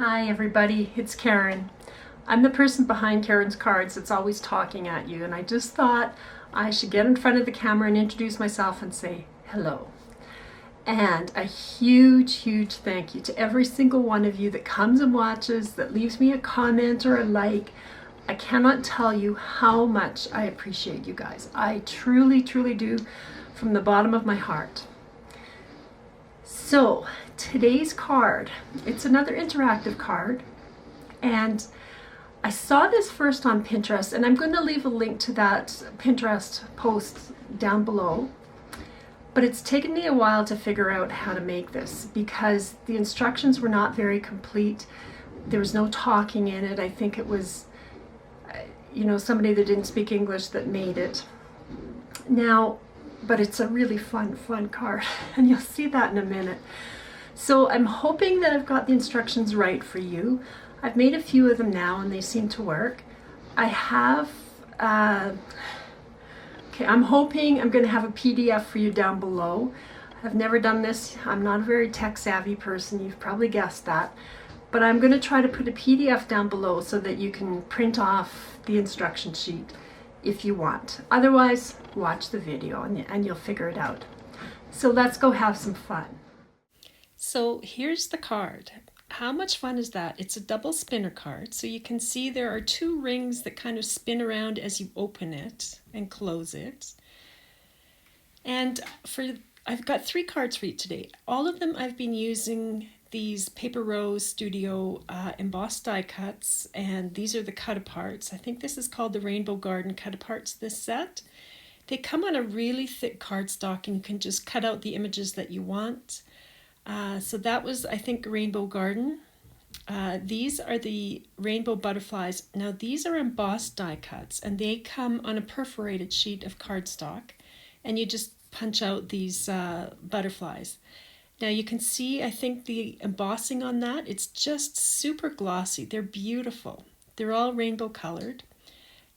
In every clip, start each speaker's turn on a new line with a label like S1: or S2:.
S1: Hi everybody, it's Karen. I'm the person behind Karen's Cards that's always talking at you, and I just thought I should get in front of the camera and introduce myself and say hello. And a huge thank you to every single one of you that comes and watches, that leaves me a comment or a like. I cannot tell you how much I appreciate you guys. I truly do, from the bottom of my heart. So today's card, it's another interactive card, and I saw this first on Pinterest, and I'm going to leave a link to that Pinterest post down below. But it's taken me a while to figure out how to make this because the instructions were not very complete. There was no talking in it. I think it was, somebody that didn't speak English that made it. Now, but it's a really fun card, and you'll see that in a minute. So I'm hoping that I've got the instructions right for you. I've made a few of them now and they seem to work. I have, I'm hoping I'm going to have a PDF for you down below. I've never done this. I'm not a very tech savvy person. You've probably guessed that. But I'm going to try to put a PDF down below so that you can print off the instruction sheet if you want. Otherwise, watch the video and you'll figure it out. So let's go have some fun. So here's the card. How much fun is that? It's a double spinner card. So you can see there are two rings that kind of spin around as you open it and close it. And I've got 3 cards for you today. All of them I've been using these Paper Rose Studio embossed die cuts, and these are the cut aparts. I think this is called the Rainbow Garden cut aparts, this set. They come on a really thick cardstock and you can just cut out the images that you want. So that was, I think, Rainbow Garden. These are the Rainbow Butterflies. Now these are embossed die cuts and they come on a perforated sheet of cardstock, and you just punch out these butterflies. Now you can see, I think, the embossing on that. It's just super glossy. They're beautiful. They're all rainbow colored.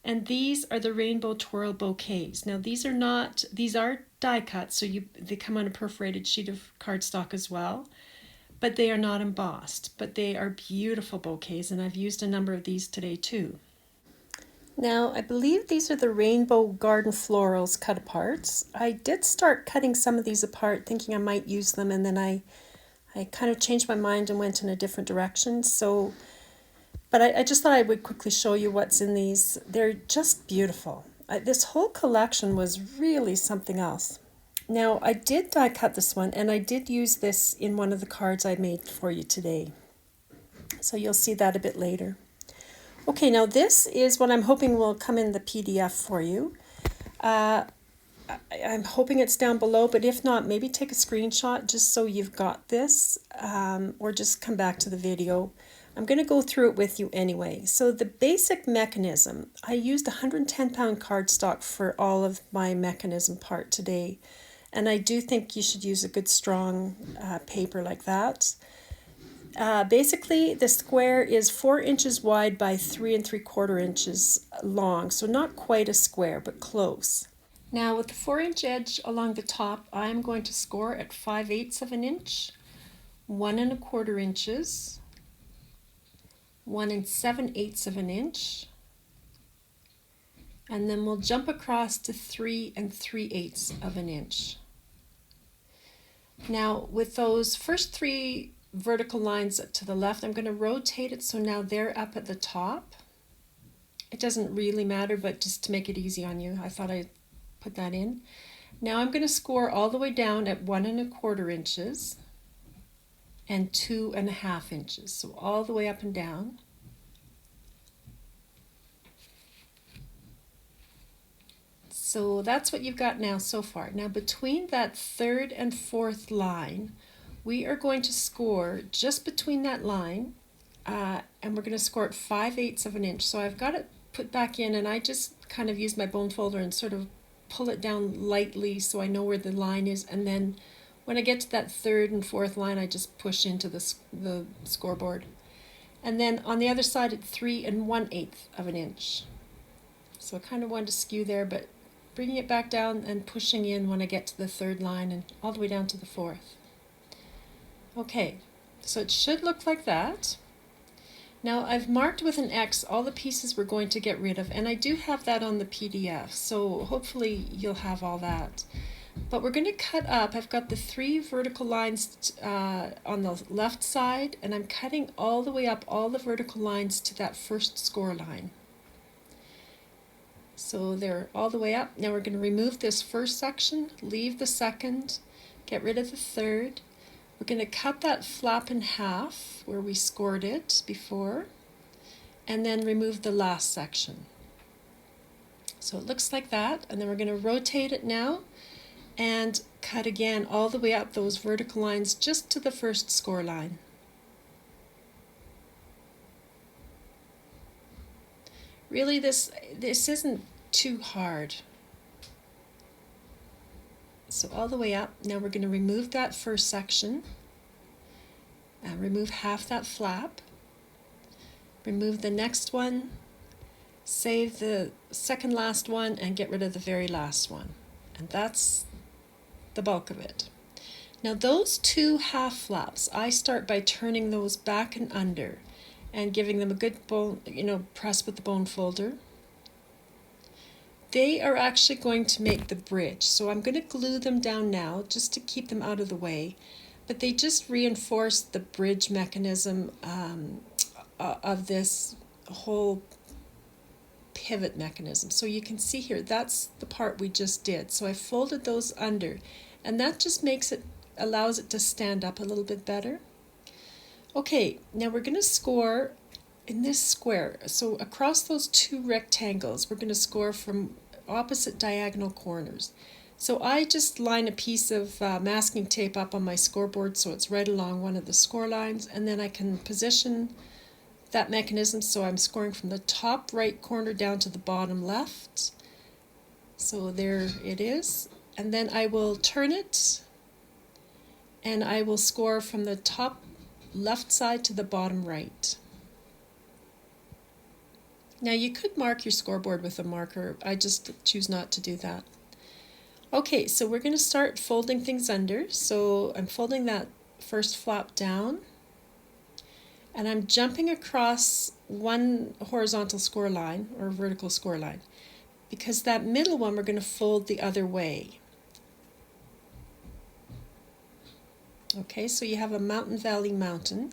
S1: And these are the Rainbow Twirl Bouquets. Now these are die cuts, so they come on a perforated sheet of cardstock as well, but they are not embossed. But they are beautiful bouquets, and I've used a number of these today too. Now I believe these are the Rainbow Garden Florals cut aparts. I did start cutting some of these apart thinking I might use them, and then I kind of changed my mind and went in a different direction. But I just thought I would quickly show you what's in these. They're just beautiful. This whole collection was really something else. Now, I did die cut this one, and I did use this in one of the cards I made for you today. So you'll see that a bit later. Okay, now this is what I'm hoping will come in the PDF for you. I'm hoping it's down below, but if not, maybe take a screenshot just so you've got this, or just come back to the video. I'm going to go through it with you anyway. So the basic mechanism, I used 110-pound cardstock for all of my mechanism part today. And I do think you should use a good strong paper like that. Basically, the square is 4 inches wide by 3 3/4 inches long. So not quite a square, but close. Now with the 4-inch edge along the top, I'm going to score at 5/8 of an inch, 1 1/4 inches, 1 7/8 of an inch, and then we'll jump across to 3 3/8 of an inch. Now with those first 3 vertical lines to the left, I'm going to rotate it so now they're up at the top. It doesn't really matter, but just to make it easy on you, I thought I'd put that in. Now I'm going to score all the way down at 1 1/4 inches and 2 1/2 inches, so all the way up and down. So that's what you've got now so far. Now between that 3rd and 4th line, we are going to score just between that line, and we're going to score at 5/8 of an inch. So I've got it put back in, and I just kind of use my bone folder and sort of pull it down lightly so I know where the line is, and then when I get to that 3rd and 4th line, I just push into the scoreboard. And then on the other side at 3 1/8 of an inch. So I kind of wanted to skew there, but bringing it back down and pushing in when I get to the 3rd line and all the way down to the 4th. Okay, so it should look like that. Now I've marked with an X all the pieces we're going to get rid of, and I do have that on the PDF, so hopefully you'll have all that. But we're going to cut up. I've got the 3 vertical lines on the left side, and I'm cutting all the way up all the vertical lines to that first score line. So they're all the way up. Now we're going to remove this first section, leave the second, get rid of the third. We're going to cut that flap in half where we scored it before, and then remove the last section. So it looks like that, and then we're going to rotate it now and cut again all the way up those vertical lines just to the first score line. Really, this isn't too hard. So all the way up. Now we're going to remove that first section, remove half that flap, remove the next one, save the second last one, and get rid of the very last one. And that's the bulk of it. Now those 2 half flaps, I start by turning those back and under and giving them a good bone, press with the bone folder. They are actually going to make the bridge, so I'm going to glue them down now just to keep them out of the way, but they just reinforce the bridge mechanism of this whole pivot mechanism. So you can see here, that's the part we just did. So I folded those under, and that just allows it to stand up a little bit better. Okay, now we're going to score in this square. So across those 2 rectangles, we're going to score from opposite diagonal corners. So I just line a piece of masking tape up on my scoreboard so it's right along one of the score lines, and then I can position that mechanism so I'm scoring from the top right corner down to the bottom left. So there it is. And then I will turn it and I will score from the top left side to the bottom right. Now you could mark your scoreboard with a marker. I just choose not to do that. Okay, so we're going to start folding things under. So I'm folding that first flap down, and I'm jumping across one horizontal score line or vertical score line, because that middle one we're going to fold the other way. Okay, so you have a mountain, valley, mountain,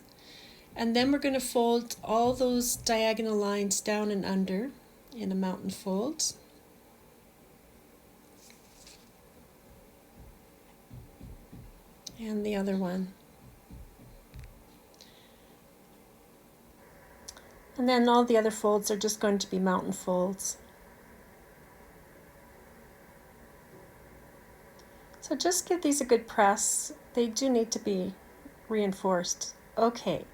S1: and then we're going to fold all those diagonal lines down and under in a mountain fold. And the other one. And then all the other folds are just going to be mountain folds. So just give these a good press. They do need to be reinforced. Okay,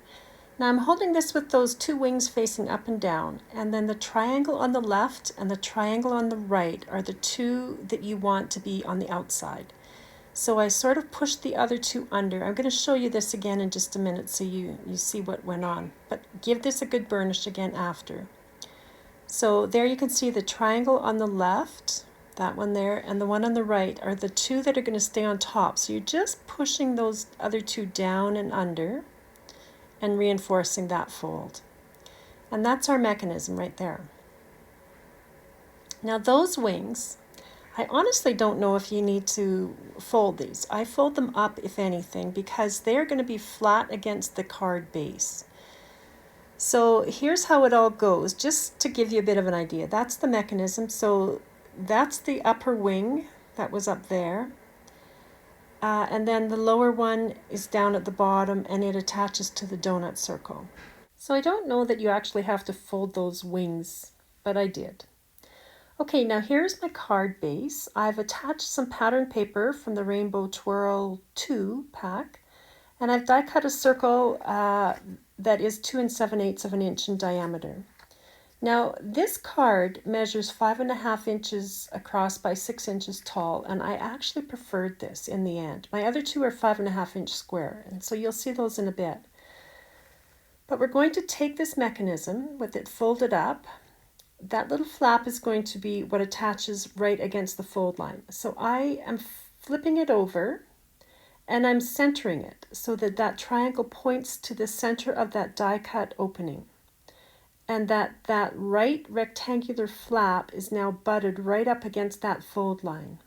S1: now I'm holding this with those 2 wings facing up and down, and then the triangle on the left and the triangle on the right are the 2 that you want to be on the outside. So I sort of pushed the other 2 under. I'm going to show you this again in just a minute so you see what went on. But give this a good burnish again after. So there you can see the triangle on the left, that one there, and the one on the right are the 2 that are going to stay on top. So you're just pushing those other 2 down and under and reinforcing that fold. And that's our mechanism right there. Now those wings, I honestly don't know if you need to fold these. I fold them up, if anything, because they're going to be flat against the card base. So here's how it all goes, just to give you a bit of an idea. That's the mechanism. So that's the upper wing that was up there. And then the lower one is down at the bottom, and it attaches to the donut circle. So I don't know that you actually have to fold those wings, but I did. Okay, now here's my card base. I've attached some pattern paper from the Rainbow Twirl 2 pack, and I've die cut a circle that is 2 7/8 of an inch in diameter. Now this card measures 5.5 inches across by 6 inches tall, and I actually preferred this in the end. My other 2 are 5.5 inch square, and so you'll see those in a bit. But we're going to take this mechanism with it folded up. That little flap is going to be what attaches right against the fold line. So I am flipping it over and I'm centering it so that that triangle points to the center of that die cut opening. and that right rectangular flap is now butted right up against that fold line.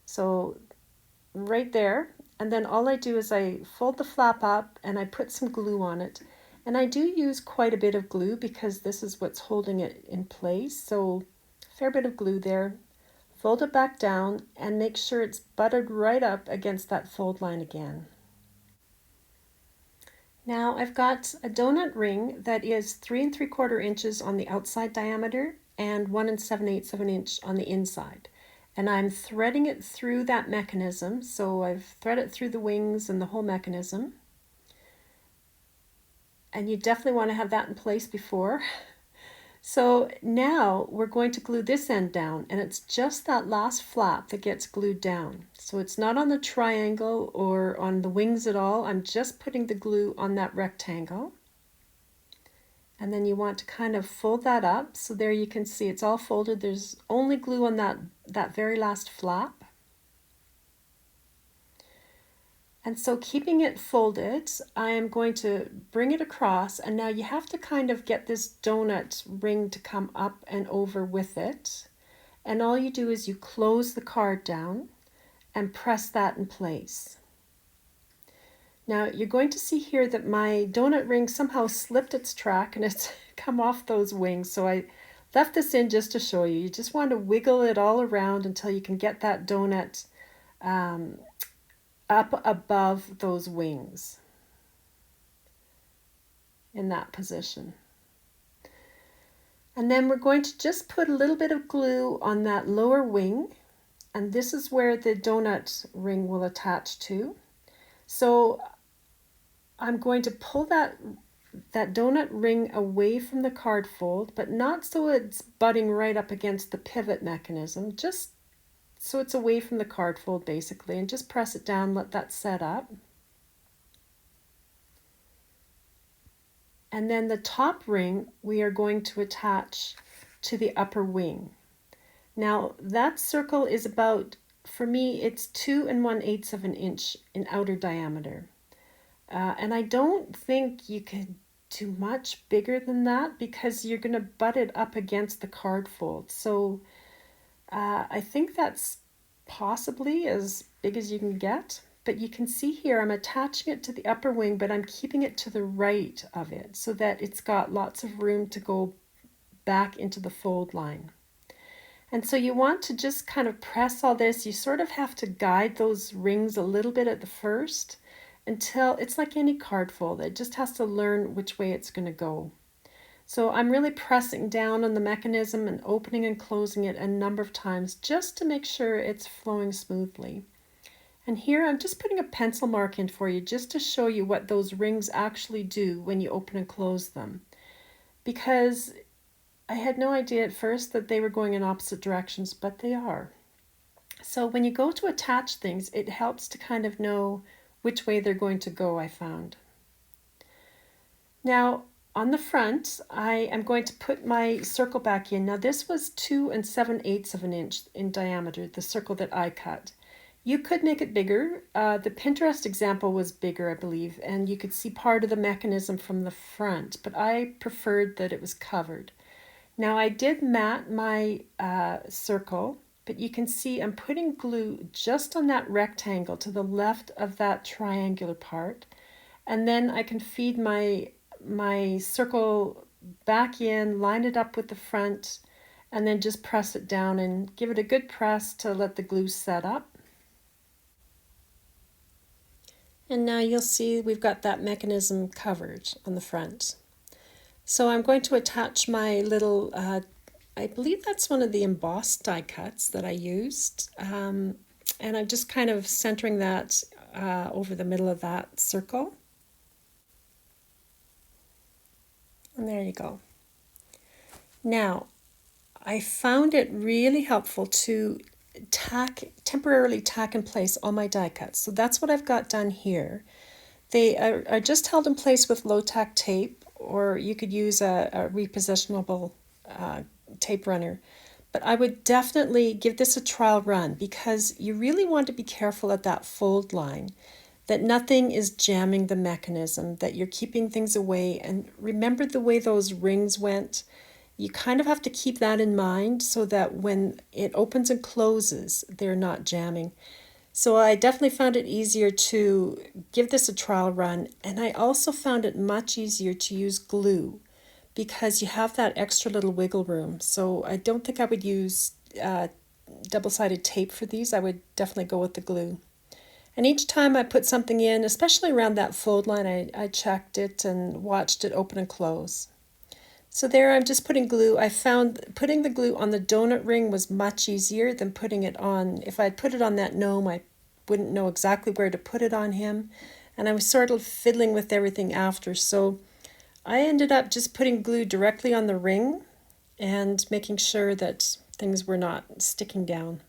S1: So right there, and then all I do is I fold the flap up and I put some glue on it. And I do use quite a bit of glue because this is what's holding it in place. So a fair bit of glue there. Fold it back down and make sure it's buttered right up against that fold line again. Now I've got a donut ring that is 3 3/4 inches on the outside diameter and 1 7/8 of an inch on the inside. And I'm threading it through that mechanism. So I've threaded it through the wings and the whole mechanism. And you definitely want to have that in place before. So now we're going to glue this end down, and it's just that last flap that gets glued down. So it's not on the triangle or on the wings at all. I'm just putting the glue on that rectangle. And then you want to kind of fold that up. So there you can see it's all folded. There's only glue on that very last flap. And so keeping it folded, I am going to bring it across, and now you have to kind of get this donut ring to come up and over with it. And all you do is you close the card down and press that in place. Now you're going to see here that my donut ring somehow slipped its track and it's come off those wings. So I left this in just to show you. You just want to wiggle it all around until you can get that donut up above those wings in that position. And then we're going to just put a little bit of glue on that lower wing, and this is where the donut ring will attach to. So I'm going to pull that donut ring away from the card fold, but not so it's butting right up against the pivot mechanism, just so it's away from the card fold basically, and just press it down, let that set up. And then the top ring we are going to attach to the upper wing. Now that circle is about, for me, it's 2 1/8 of an inch in outer diameter. And I don't think you could do much bigger than that because you're going to butt it up against the card fold. So I think that's possibly as big as you can get. But you can see here I'm attaching it to the upper wing, but I'm keeping it to the right of it so that it's got lots of room to go back into the fold line. And so you want to just kind of press all this. You sort of have to guide those rings a little bit at the first until it's like any card fold. It just has to learn which way it's going to go. So I'm really pressing down on the mechanism and opening and closing it a number of times just to make sure it's flowing smoothly. And here I'm just putting a pencil mark in for you just to show you what those rings actually do when you open and close them. Because I had no idea at first that they were going in opposite directions, but they are. So when you go to attach things, it helps to kind of know which way they're going to go, I found. Now, on the front, I am going to put my circle back in. Now, this was 2 7/8 of an inch in diameter, the circle that I cut. You could make it bigger. The Pinterest example was bigger, I believe, and you could see part of the mechanism from the front, but I preferred that it was covered. Now, I did mat my circle, but you can see I'm putting glue just on that rectangle to the left of that triangular part, and then I can feed my circle back in, line it up with the front, and then just press it down and give it a good press to let the glue set up. And now you'll see we've got that mechanism covered on the front. So I'm going to attach my little, I believe that's one of the embossed die cuts that I used. And I'm just kind of centering that over the middle of that circle. And there you go. Now, I found it really helpful to temporarily tack in place all my die cuts. So that's what I've got done here. They are just held in place with low tack tape, or you could use a repositionable tape runner. But I would definitely give this a trial run because you really want to be careful at that fold line that nothing is jamming the mechanism, that you're keeping things away. And remember the way those rings went? You kind of have to keep that in mind so that when it opens and closes, they're not jamming. So I definitely found it easier to give this a trial run, and I also found it much easier to use glue because you have that extra little wiggle room. So I don't think I would use double-sided tape for these. I would definitely go with the glue. And each time I put something in, especially around that fold line, I checked it and watched it open and close. So there I'm just putting glue. I found putting the glue on the donut ring was much easier than putting it on. If I'd put it on that gnome, I wouldn't know exactly where to put it on him. And I was sort of fiddling with everything after. So I ended up just putting glue directly on the ring and making sure that things were not sticking down.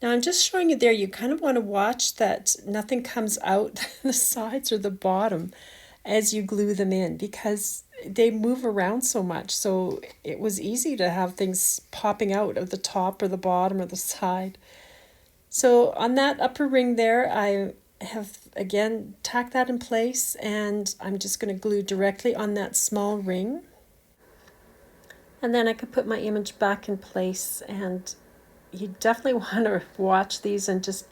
S1: Now I'm just showing you there, you kind of want to watch that nothing comes out the sides or the bottom as you glue them in because they move around so much. So it was easy to have things popping out of the top or the bottom or the side. So on that upper ring there, I have again tacked that in place, and I'm just going to glue directly on that small ring. And then I could put my image back in place, and you definitely want to watch these and just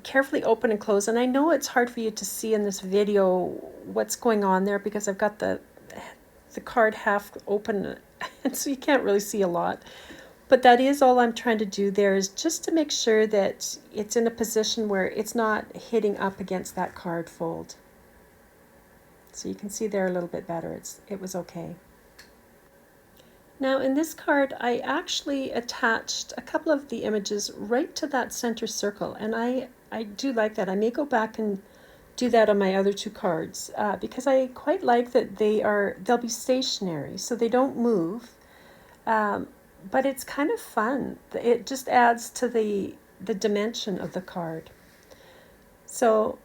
S1: carefully open and close. And I know it's hard for you to see in this video what's going on there because I've got the card half open, and so you can't really see a lot. But that is all I'm trying to do there, is just to make sure that it's in a position where it's not hitting up against that card fold. So you can see there a little bit better. It was okay. Now in this card, I actually attached a couple of the images right to that center circle, and I do like that. I may go back and do that on my other two cards because I quite like that they'll be stationary, so they don't move. But it's kind of fun. It just adds to the dimension of the card. So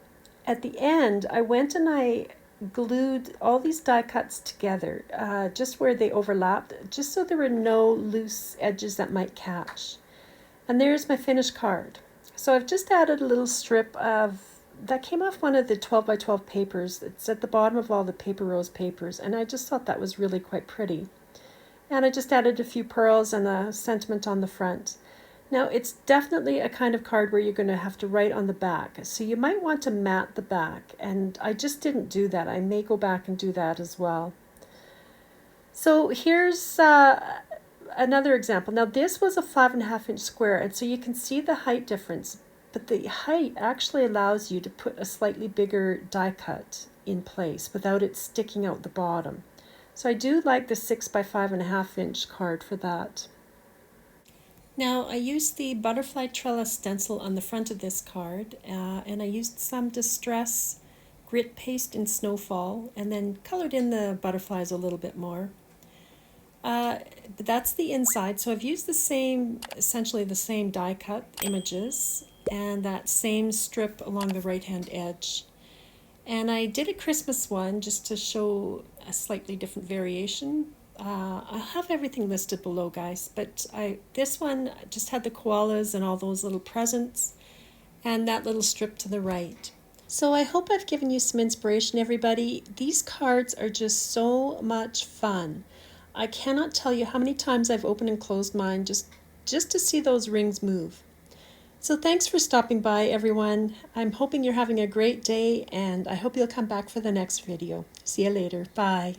S1: at the end, I went and I glued all these die cuts together just where they overlapped, just so there were no loose edges that might catch. And there's my finished card. So I've just added a little strip that came off one of the 12 by 12 papers. It's at the bottom of all the Paper Rose papers, and I just thought that was really quite pretty. And I just added a few pearls and a sentiment on the front. Now it's definitely a kind of card where you're going to have to write on the back, so you might want to mat the back, and I just didn't do that. I may go back and do that as well. So here's another example. Now this was a 5.5 inch square, and so you can see the height difference, but the height actually allows you to put a slightly bigger die cut in place without it sticking out the bottom. So I do like the 6 by 5.5 inch card for that. Now I used the butterfly trellis stencil on the front of this card, and I used some Distress grit paste in Snowfall and then colored in the butterflies a little bit more. But that's the inside, so I've used essentially the same die cut images and that same strip along the right hand edge. And I did a Christmas one just to show a slightly different variation. I'll have everything listed below, guys, but this one just had the koalas and all those little presents and that little strip to the right. So I hope I've given you some inspiration, everybody. These cards are just so much fun. I cannot tell you how many times I've opened and closed mine just to see those rings move. So thanks for stopping by, everyone. I'm hoping you're having a great day, and I hope you'll come back for the next video. See you later. Bye.